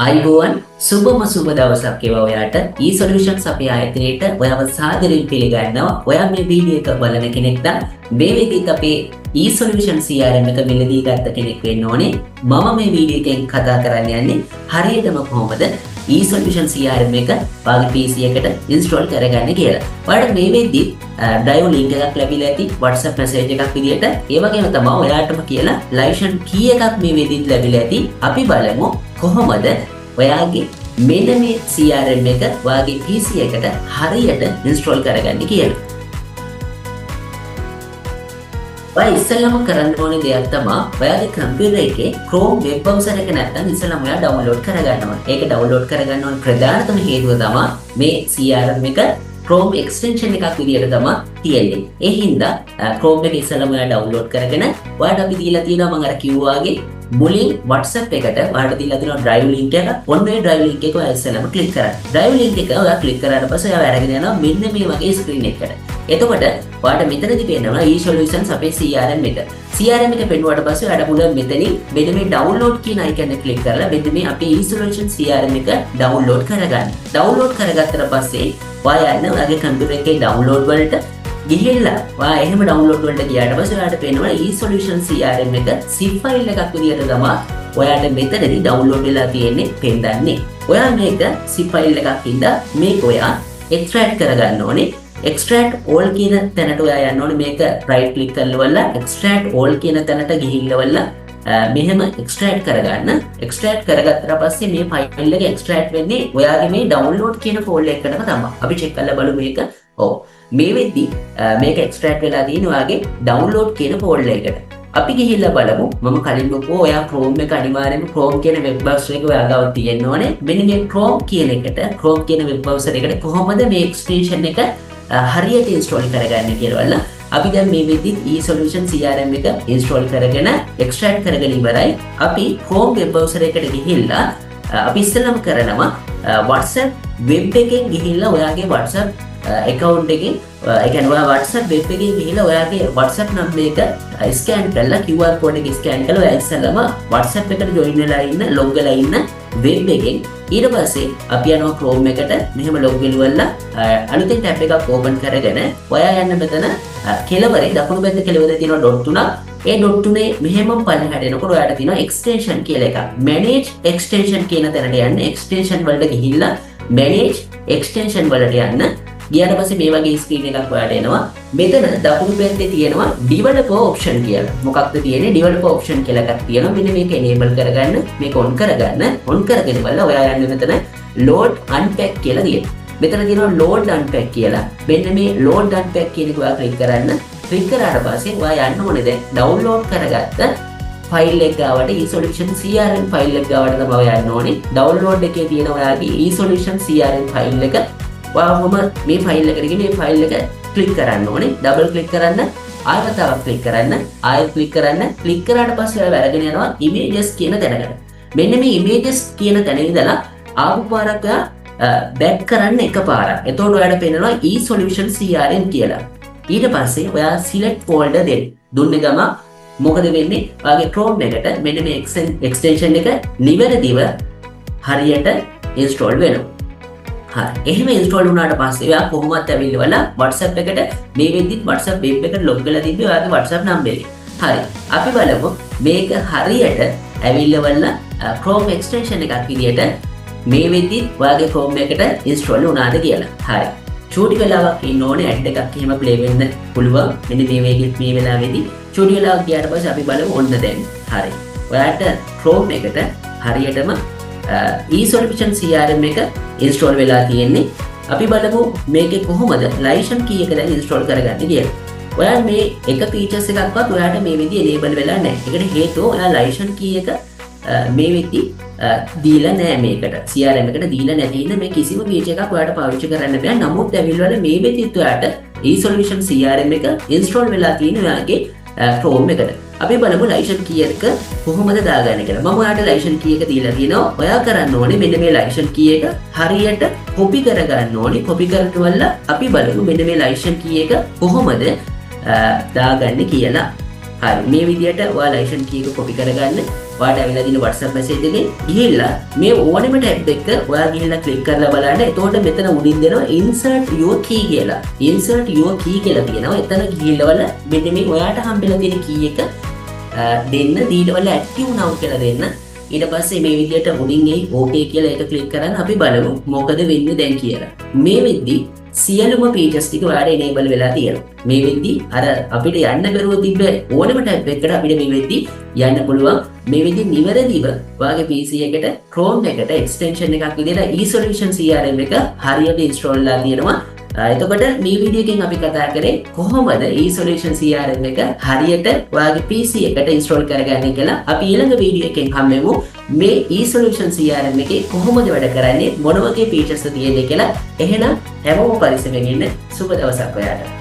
අයිබෝවන් සුබම සුබ දවසක් වේවා ඔයාට. e-solutions අපේ ආයතනයේට ඔයාව සාදරයෙන් පිළිගන්නවා. ඔයා මේ වීඩියෝ එක බලන කෙනෙක් නම් මේ වේදිකත් අපේ e-solutions CRM එක මිලදී ගත්ත කෙනෙක් වෙන්න ඕනේ. මම මේ වීඩියෝ එකෙන් කතා කරන්න යන්නේ හරියටම කොහොමද e-solutions CRM එක ඔයාගේ PC එකට install කරගන්නේ කියලා. ඔයාලට මේ වෙද්දි drive link එකක් ලැබිලා ඇති WhatsApp message එකක් විදියට. ඒ වගේම තමයි ඔයාලටම කියලා license key එකක් මේ වෙද්දිත් ලැබිලා ඇති. අපි බලමු කොහොමද ඔයාගේ මෙන්න මේ CRM එක ඔයාගේ PC එකට හරියට install කරගන්න කියලා. ඔයා ඉස්සෙල්ලාම කරන්න ඕනේ දෙයක් තමයි ඔයාගේ කම්පියුටර් එකේ Chrome web browser එක නැත්නම් ඉස්සෙල්ලාම ඔයා download කරගන්න ඕනේ. ඒක download කරගන්න ඕන ප්‍රධානතම හේතුව තමයි මේ CRM එක Chrome extension එකක් විදියට තමයි තියෙන්නේ. ඒ හින්දා Chrome එක ඉස්සෙල්ලාම ඔයා download කරගෙන ඔයාට අපි දීලා තියෙනවා මම අර කිව්වාගේ මුලින් WhatsApp එකට ඔයාලට දීලා තියෙනවා drive link එක. ඔන්න ඒ drive link එක ඔයා ඉස්සෙල්ලාම click කරන්න. drive link එක ඔයා click කරාට පස්සේ ඔයා අරගෙන යනවා මෙන්න මේ වගේ screen එකකට. එතකොට ඔයාලට මෙතනදී පේනවා e-solutions අපේ CRM එක. CRM එක පෙන්වුවාට පස්සේ ඔයාලට පුළුවන් මෙතනින් මෙන්න මේ download කියන icon එක click කරලා මෙන්න මේ අපේ e-solutions CRM එක download කරගන්න. download කරගත්තට පස්සේ ඔයා යන්න ඔයාගේ කම්පියුටර් එකේ download වලට ගිහිල්ලා ඔයා එහෙම download වලට ගියාට පස්සේ ඔයාලට පේනවා e-solutions CRM එක zip file එකක් විදියට තමයි ඔයාලට මෙතනදී download වෙලා තියෙන්නේ පෙන්නන්නේ. ඔයා මේක zip file එකක් ඉඳලා මේක ඔයා extract කරගන්න ඕනේ. extract all කියන තැනට ඔයා යන්න ඕනේ. මේක right click කරලා extract all කියන තැනට ගිහිල්ලා මෙහෙම extract කරගන්න. extract කරගත්තට පස්සේ මේ file එක extract වෙන්නේ ඔයාගේ මේ download කියන folder එකකටම තමයි. අපි check කරලා බලමු මේක. ඔව්. මේ වෙද්දි මේක extract වෙලා තියෙන ඔයාගේ download කියන folder එකට. අපි ගිහිල්ලා බලමු. මම කලින් කිව්වා ඔයා Chrome එක අනිවාර්යයෙන්ම Chrome කියන web browser එක ඔයා ගාව තියෙන්න ඕනේ. මෙන්න මේ Chrome කියන එකට Chrome කියන web browser එකට කොහොමද මේ extension එක හරියට install කරගන්නේ කියලා බලන්න. අපි දැන් මේ වෙද්දි e-solutions CRM එක install කරගෙන extract කරගෙන ඉවරයි. අපි Chrome web browser එකට ගිහිල්ලා අපි ඉස්සෙල්ලාම කරනවා WhatsApp web එකෙන් ගිහිල්ලා ඔයාගේ WhatsApp account එකෙන් ඒ කියන්නේ ඔයා WhatsApp web එකෙන් ගිහිල්ලා ඔයාගේ WhatsApp number එක scan කරලා QR code එක scan කරලා ඔයා ඉස්සෙල්ලාම WhatsApp එකට join වෙලා ඉන්න log වෙලා ඉන්න web එකෙන් ඊට පස්සේ අපි යනවා Chrome එකට මෙහෙම log වෙලවලා අලුතෙන් tab එකක් open කරගෙන ඔයා යන්න මෙතන කෙළවරේ දකුණු පැත්තේ කෙළවරේ තියෙන dot තුනක් ඒ dot තුනේ මෙහෙම පල්ලෙහාට එනකොට ඔයාලට තියෙනවා extension කියලා එකක්. manage extension කියන තැනට යන්න. extension වලට ගිහිල්ලා manage extension වලට යන්න. ගියාට පස්සේ මේ වගේ ස්ක්‍රීන් එකක් ඔයාලට එනවා. මෙතන දකුණු පැත්තේ තියෙනවා developer option කියලා. මොකක්ද තියෙන්නේ? developer option කියලා එකක් තියෙනවා. මෙන්න මේක enable කරගන්න, මේක on කරගන්න. on කරගෙන බලලා ඔයා යන්න මෙතන load unpack කියලා තියෙනවා. මෙතන තියෙනවා load unpack කියලා. මෙන්න මේ load unpack කියන එක ඔයා click කරන්න. click කරාට පස්සේ ඔයා යන්න ඕනේ දැන් download කරගත්ත ෆයිල් එක ගාවට e-solutions CRM ෆයිල් එක ගාවට තමයි ඔයා යන්න ඕනේ. download එකේ තියෙන ඔයාගේ e-solutions CRM ෆයිල් එක ඔයාම මේ ෆයිල් එකට ගිහින් මේ ෆයිල් එක ක්ලික් කරන්න ඕනේ. ඩබල් ක්ලික් කරන්න, ආයෙත් තවත් ක්ලික් කරන්න, ආයෙත් ක්ලික් කරන්න. ක්ලික් කරාට පස්සේ ඔයා වැරගෙන යනවා images කියන තැනකට. මෙන්න මේ images කියන තැන ඉඳලා ආපු පාරක් back කරන්න එකපාරක්. එතකොට ඔයාලට පේනවා e-solutions CRM කියලා. ඊට පස්සේ ඔයා select folder දෙන්න. දුන්නේ ගම මොකද වෙන්නේ? ඔයාගේ Chrome එකට මෙන්න මේ extension එක නිවැරදිව හරියට install වෙනවා. හරි. එහෙම install වුණාට පස්සේ ඔයා කොහොමවත් ඇවිල්ලා WhatsApp එකට මේ වෙද්දිත් WhatsApp web එකට log වෙලා තිබ්බේ ඔයාගේ WhatsApp number එක. හරි. අපි බලමු මේක හරියට ඇවිල්ලා Chrome extension එකක් විදියට මේ වෙද්දිත් ඔයාගේ Chrome එකට install වුණාද කියලා. හරි. චූටි වෙලාවක් ඉන්න ඕනේ ad එකක් එහෙම play වෙන්න පුළුවන්. මෙන්න මේ වෙද්දිත් මේ වෙලාවේදී චූටි වෙලාවක් ගියාට පස්සේ අපි බලමු ඔන්න දැන්. හරි. ඔයාට Chrome එකට හරියටම e-solutions CRM එක install වෙලා තියෙන්නේ. අපි බලමු මේකේ කොහොමද license key එක දැන් install කරගන්නේ කියලා. ඔයා මේ එක features එකක්වත් ඔයාට මේ විදිහේ enable වෙලා නැහැ. ඒකට හේතුව ඔයා license key එක මේ විදිහ දීලා නැහැ මේකට. CRM එකට දීලා නැති ඉන්න මේ කිසිම feature එකක් ඔයාට පාවිච්චි කරන්න බෑ. නමුත් ඇවිල්වල මේ විදිහට ඔයාට e-solutions CRM එක install වෙලා තියෙන ඔයාගේ Chrome එකට. අපි බලමු license key එක කොහොමද දාගන්නේ කියලා. මම ඔයාලට license key එක දීලා තියෙනවා. ඔයා කරන්න ඕනේ මෙන්න මේ license key එක හරියට copy කරගන්න ඕනේ. copy කරලා අපි බලමු මෙන්න මේ license key එක කොහොමද දාගන්නේ කියලා. හරි. මේ විදිහට ඔයා license key එක copy කරගන්න. ඔයාලට ඇවිල්ලා තියෙන WhatsApp message එකේ ගිහිල්ලා මේ ඕනෙම ටැබ් එක ඔයා ගිහිල්ලා ක්ලික් කරලා බලන්න. එතකොට මෙතන උඩින් දෙනවා insert your key කියලා. insert your key කියලා තියෙනවා. එතන ගිහිල්ලා මෙන්න මේ ඔයාට හම්බෙලා තියෙන key එක දෙන්න දීලවල ඇක්ටිව් now කියලා දෙන්න. ඊට පස්සේ මේ විදිහට උඩින් එයි okay කියලා එක ක්ලික් කරන් අපි බලමු මොකද වෙන්නේ දැන් කියලා. මේ වෙද්දි සියලුම features ටික ඔයාලට enable වෙලා තියෙනවා. මේ වෙද්දි අර අපිට යන්න බැරුව තිබ්බ ඕනම ටැබ් එකකට අපිට මේ වෙද්දි යන්න පුළුවන්. මේ වෙද්දි නිවැරදිව ඔයාගේ PC එකට Chrome එකට extension එකක් විදිහට eSolution CRM එක හරියට install වෙලා තියෙනවා. එතකොට මේ වීඩියෝ එකෙන් අපි කතා කරේ කොහොමද eSolution CRM එක හරියට ඔයාගේ PC එකට install කරගන්නේ කියලා. අපි ඊළඟ වීඩියෝ එකෙන් හම්බෙමු මේ eSolution CRM එකේ කොහොමද වැඩ කරන්නේ මොන වගේ features තියෙන්නේ කියලා. එහෙනම් හැමෝම පරිස්සමෙන් ඉන්න. සුබ දවසක් ඔයාලට.